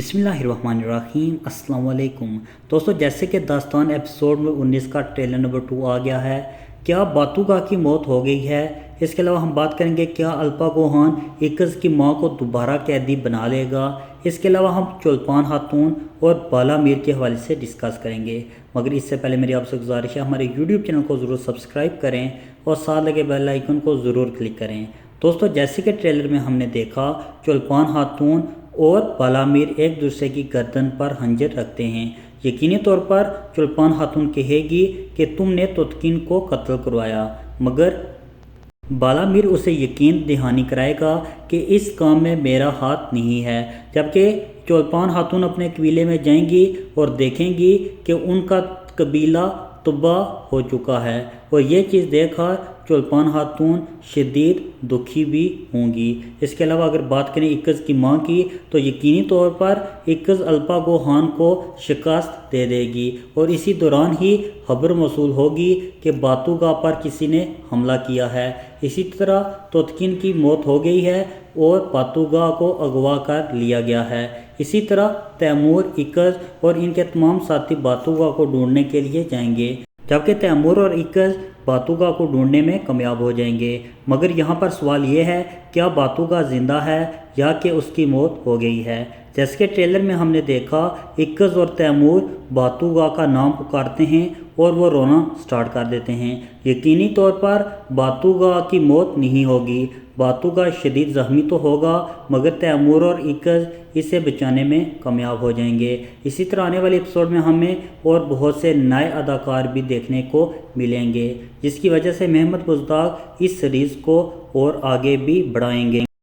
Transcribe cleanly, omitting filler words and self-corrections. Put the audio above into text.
बिस्मिल्लाहिर्रहमानिर्रहीम। अस्सलाम वालेकुम दोस्तों, जैसे कि दास्तान एपिसोड में 19 का ट्रेलर नंबर 2 आ गया है। क्या बातुगा की मौत हो गई है? इसके अलावा हम बात करेंगे क्या अल्पा गोहान इकज की मां को दोबारा कैदी बना लेगा। इसके अलावा हम चुल्पान खातून और बाला मीर के हवाले से डिस्कस करेंगे। मगर इससे पहले मेरी आपसे गुजारिश है, हमारे यूट्यूब चैनल को ज़रूर सब्सक्राइब करें और साथ लगे बेल आइकन को ज़रूर क्लिक करें। दोस्तों, जैसे कि ट्रेलर में हमने देखा, चुल्पान खातून और बाला मीर एक दूसरे की गर्दन पर खंजर रखते हैं। यकीनी तौर पर चुल्पान खातून कहेगी कि तुमने तुतकिन को कत्ल करवाया, मगर बाला मीर उसे यकीन दहानी कराएगा कि इस काम में मेरा हाथ नहीं है। जबकि चुल्पान खातून अपने कबीले में जाएंगी और देखेंगी कि उनका कबीला तबाह हो चुका है, और ये चीज़ देखकर चुल्पान खातून शदीद दुखी भी होंगी। इसके अलावा अगर बात करें इकज की मां की, तो यकीनी तौर पर इकज अल्पा गोहान को शिकस्त दे देगी, और इसी दौरान ही खबर मौसूल होगी कि बातुगा पर किसी ने हमला किया है। इसी तरह तुतकिन की मौत हो गई है और बातुगा को अगवा कर लिया गया है। इसी तरह तैमूर, इकज और इनके तमाम साथी बातुगा को ढूंढने के लिए जाएंगे, जबकि तैमूर और इकज बातुगा को ढूंढने में कामयाब हो जाएंगे। मगर यहाँ पर सवाल ये है, क्या बातुगा ज़िंदा है या कि उसकी मौत हो गई है? जैसे कि ट्रेलर में हमने देखा, इकज और तैमूर बातुगा का नाम पुकारते हैं और वो रोना स्टार्ट कर देते हैं। यकीनी तौर पर बातुगा की मौत नहीं होगी, बातुगा शदीद ज़ख्मी तो होगा, मगर तैमूर और इकज इसे बचाने में कामयाब हो जाएंगे। इसी तरह आने वाले एपिसोड में हमें और बहुत से नए अदाकार भी देखने को मिलेंगे, जिसकी वजह से महमद मुश्ताक इस सीरीज़ को और आगे भी बढ़ाएंगे।